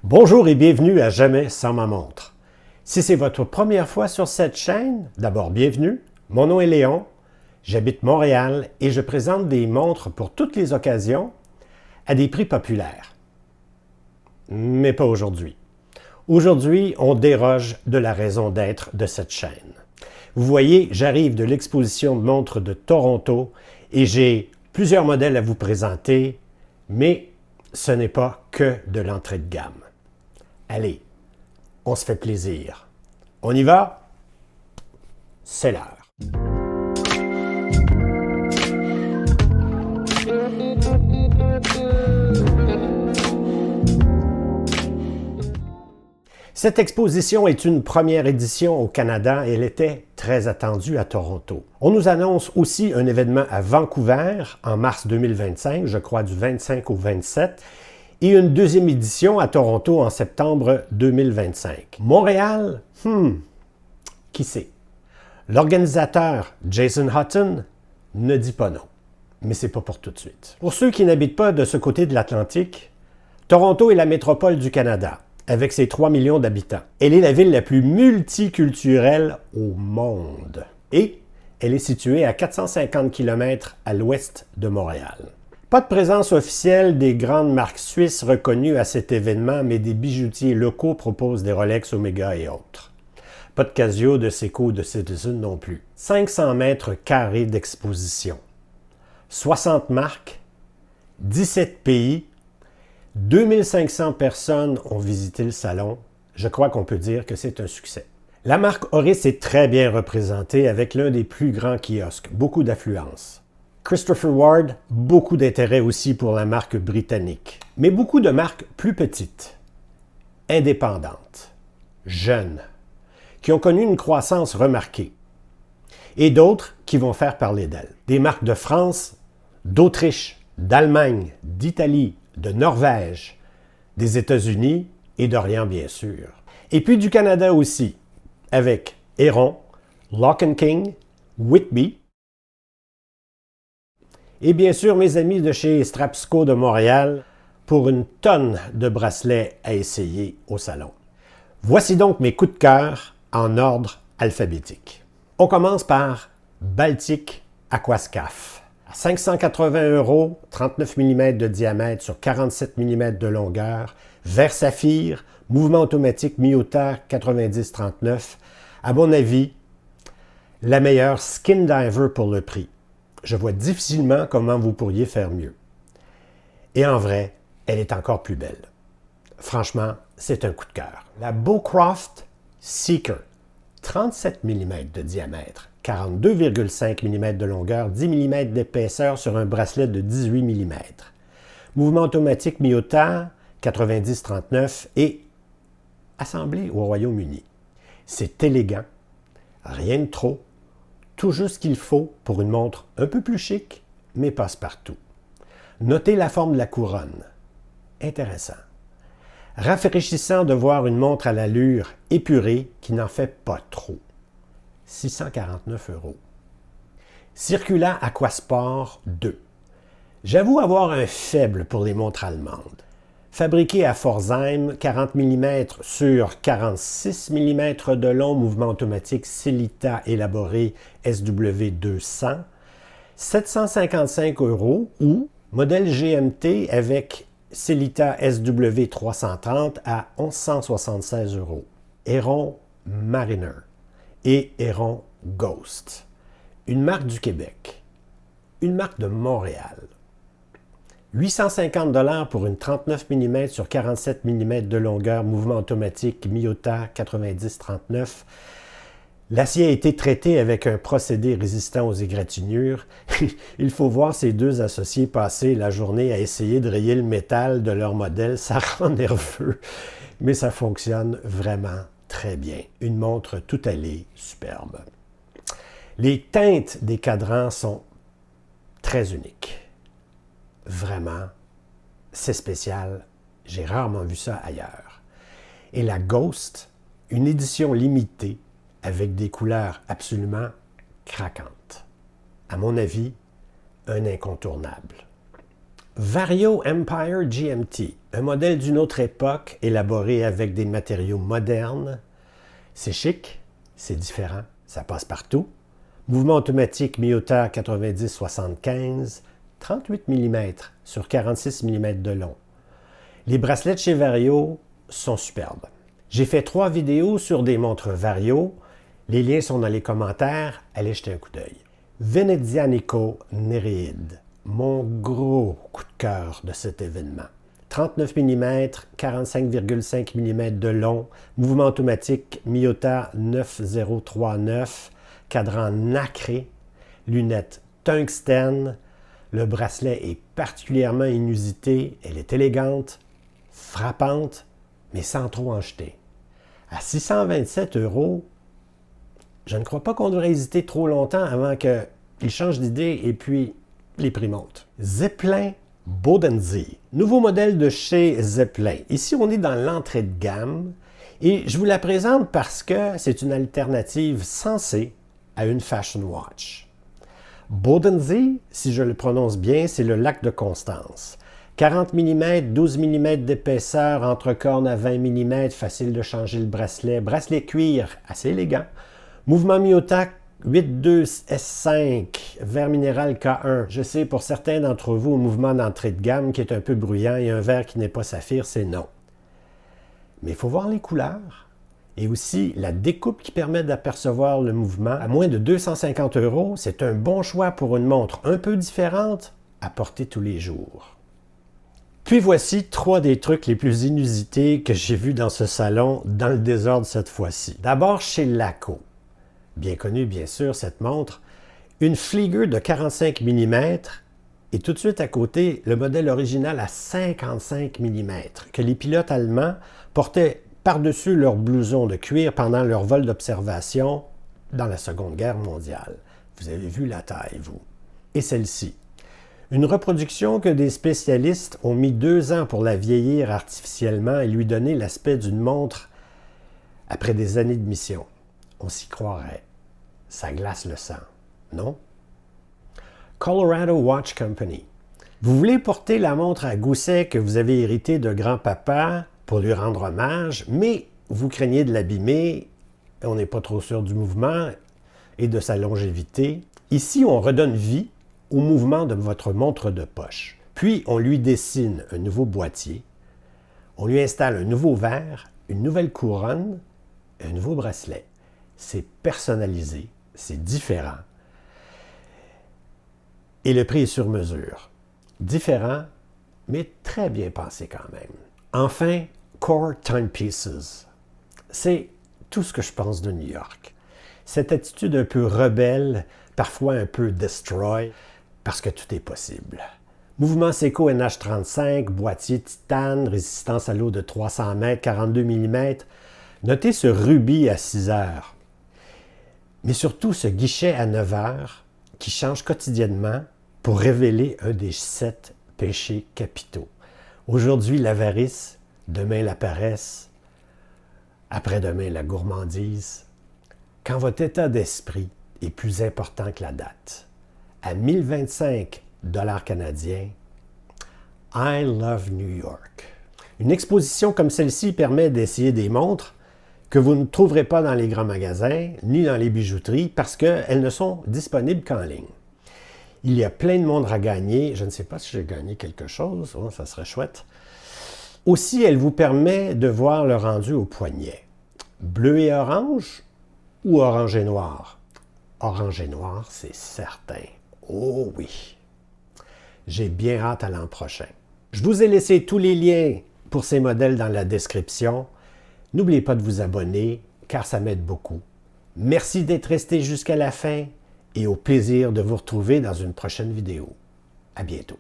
Bonjour et bienvenue à Jamais sans ma montre. Si c'est votre première fois sur cette chaîne, d'abord bienvenue. Mon nom est Léon, j'habite Montréal et je présente des montres pour toutes les occasions à des prix populaires. Mais pas aujourd'hui. Aujourd'hui, on déroge de la raison d'être de cette chaîne. Vous voyez, j'arrive de l'exposition de montres de Toronto et j'ai plusieurs modèles à vous présenter, mais ce n'est pas que de l'entrée de gamme. Allez, on se fait plaisir. On y va? C'est l'heure. Cette exposition est une première édition au Canada et elle était très attendue à Toronto. On nous annonce aussi un événement à Vancouver en mars 2025, je crois du 25 au 27, et une deuxième édition à Toronto en septembre 2025. Montréal? Qui sait? L'organisateur Jason Hutton ne dit pas non, mais c'est pas pour tout de suite. Pour ceux qui n'habitent pas de ce côté de l'Atlantique, Toronto est la métropole du Canada, avec ses 3 millions d'habitants. Elle est la ville la plus multiculturelle au monde et elle est située à 450 km à l'ouest de Montréal. Pas de présence officielle des grandes marques suisses reconnues à cet événement, mais des bijoutiers locaux proposent des Rolex, Omega et autres. Pas de Casio, de Seiko ou de Citizen non plus. 500 mètres carrés d'exposition. 60 marques, 17 pays, 2500 personnes ont visité le salon. Je crois qu'on peut dire que c'est un succès. La marque Oris est très bien représentée avec l'un des plus grands kiosques, beaucoup d'affluence. Christopher Ward, beaucoup d'intérêt aussi pour la marque britannique. Mais beaucoup de marques plus petites, indépendantes, jeunes, qui ont connu une croissance remarquée. Et d'autres qui vont faire parler d'elles. Des marques de France, d'Autriche, d'Allemagne, d'Italie, de Norvège, des États-Unis et d'Orient bien sûr. Et puis du Canada aussi, avec Héron, Lock & King, Whitby, et bien sûr mes amis de chez Strapsco de Montréal pour une tonne de bracelets à essayer au salon. Voici donc mes coups de cœur en ordre alphabétique. On commence par Baltic Aquascaphe. À 580 €, 39 mm de diamètre sur 47 mm de longueur, vert saphir, mouvement automatique Miyota 9039. À mon avis, la meilleure skin diver pour le prix. Je vois difficilement comment vous pourriez faire mieux. Et en vrai, elle est encore plus belle. Franchement, c'est un coup de cœur. La Bowcroft Seeker, 37 mm de diamètre, 42,5 mm de longueur, 10 mm d'épaisseur sur un bracelet de 18 mm. Mouvement automatique Miyota 9039 et assemblé au Royaume-Uni. C'est élégant, rien de trop, tout juste ce qu'il faut pour une montre un peu plus chic, mais passe-partout. Notez la forme de la couronne. Intéressant. Rafraîchissant de voir une montre à l'allure épurée qui n'en fait pas trop. 649 €. Circula Aquasport 2. J'avoue avoir un faible pour les montres allemandes. Fabriqué à Pforzheim, 40 mm sur 46 mm de long, mouvement automatique Sellita élaboré SW200, 755 € ou modèle GMT avec Sellita SW330 à 1176 €. Héron Mariner et Héron Ghost. Une marque du Québec. Une marque de Montréal. 850 $ pour une 39 mm sur 47 mm de longueur, mouvement automatique Miyota 9039. L'acier a été traité avec un procédé résistant aux égratignures. Il faut voir ces deux associés passer la journée à essayer de rayer le métal de leur modèle. Ça rend nerveux, mais ça fonctionne vraiment très bien. Une montre tout allée, superbe. Les teintes des cadrans sont très uniques. Vraiment, c'est spécial. J'ai rarement vu ça ailleurs. Et la Ghost, une édition limitée avec des couleurs absolument craquantes. À mon avis, un incontournable. Vario Empire GMT, un modèle d'une autre époque, élaboré avec des matériaux modernes. C'est chic, c'est différent, ça passe partout. Mouvement automatique mi-hauteur 90-75, 38 mm sur 46 mm de long. Les bracelets de chez Vario sont superbes. J'ai fait 3 vidéos sur des montres Vario. Les liens sont dans les commentaires, allez jeter un coup d'œil. Venezianico Nereid, mon gros coup de cœur de cet événement. 39 mm, 45,5 mm de long, mouvement automatique mi-hauteur 9039, cadran nacré, lunettes tungstène. Le bracelet est particulièrement inusité, elle est élégante, frappante, mais sans trop en jeter. À 627 €, je ne crois pas qu'on devrait hésiter trop longtemps avant qu'il change d'idée et puis les prix montent. Zeppelin Bodensee, nouveau modèle de chez Zeppelin. Ici, on est dans l'entrée de gamme et je vous la présente parce que c'est une alternative sensée à une Fashion Watch. Bodensee, si je le prononce bien, c'est le lac de Constance. 40 mm, 12 mm d'épaisseur, entre cornes à 20 mm, facile de changer le bracelet. Bracelet cuir, assez élégant. Mouvement mi-hauteur 8.2 S5, verre minéral K1. Je sais, pour certains d'entre vous, un mouvement d'entrée de gamme qui est un peu bruyant et un verre qui n'est pas saphir, c'est non. Mais il faut voir les couleurs et aussi la découpe qui permet d'apercevoir le mouvement. À moins de 250 €, c'est un bon choix pour une montre un peu différente à porter tous les jours. Puis voici 3 des trucs les plus inusités que j'ai vus dans ce salon, dans le désordre cette fois-ci. D'abord chez Laco. Bien connu, bien sûr, cette montre. Une Flieger de 45 mm et tout de suite à côté, le modèle original à 55 mm que les pilotes allemands portaient par-dessus leur blouson de cuir pendant leur vol d'observation dans la Seconde Guerre mondiale. Vous avez vu la taille, vous. Et celle-ci. Une reproduction que des spécialistes ont mis 2 ans pour la vieillir artificiellement et lui donner l'aspect d'une montre après des années de mission. On s'y croirait. Ça glace le sang, non? Colorado Watch Company. Vous voulez porter la montre à gousset que vous avez héritée de grand-papa pour lui rendre hommage, mais vous craignez de l'abîmer, on n'est pas trop sûr du mouvement et de sa longévité. Ici, on redonne vie au mouvement de votre montre de poche. Puis, on lui dessine un nouveau boîtier, on lui installe un nouveau verre, une nouvelle couronne, un nouveau bracelet. C'est personnalisé, c'est différent. Et le prix est sur mesure. Différent, mais très bien pensé quand même. Enfin, Core Timepieces. C'est tout ce que je pense de New York. Cette attitude un peu rebelle, parfois un peu destroy, parce que tout est possible. Mouvement Seiko NH35, boîtier titane, résistance à l'eau de 300 mètres, 42 mm. Notez ce rubis à 6 heures. Mais surtout ce guichet à 9 heures qui change quotidiennement pour révéler un des 7 péchés capitaux. Aujourd'hui, l'avarice, demain la paresse, après-demain la gourmandise. Quand votre état d'esprit est plus important que la date. À 1025 $ canadiens, I love New York. Une exposition comme celle-ci permet d'essayer des montres que vous ne trouverez pas dans les grands magasins, ni dans les bijouteries, parce qu'elles ne sont disponibles qu'en ligne. Il y a plein de montres à gagner. Je ne sais pas si j'ai gagné quelque chose. Oh, ça serait chouette. Aussi, elle vous permet de voir le rendu au poignet. Bleu et orange ou orange et noir? Orange et noir, c'est certain. Oh oui! J'ai bien hâte à l'an prochain. Je vous ai laissé tous les liens pour ces modèles dans la description. N'oubliez pas de vous abonner, car ça m'aide beaucoup. Merci d'être resté jusqu'à la fin et au plaisir de vous retrouver dans une prochaine vidéo. À bientôt.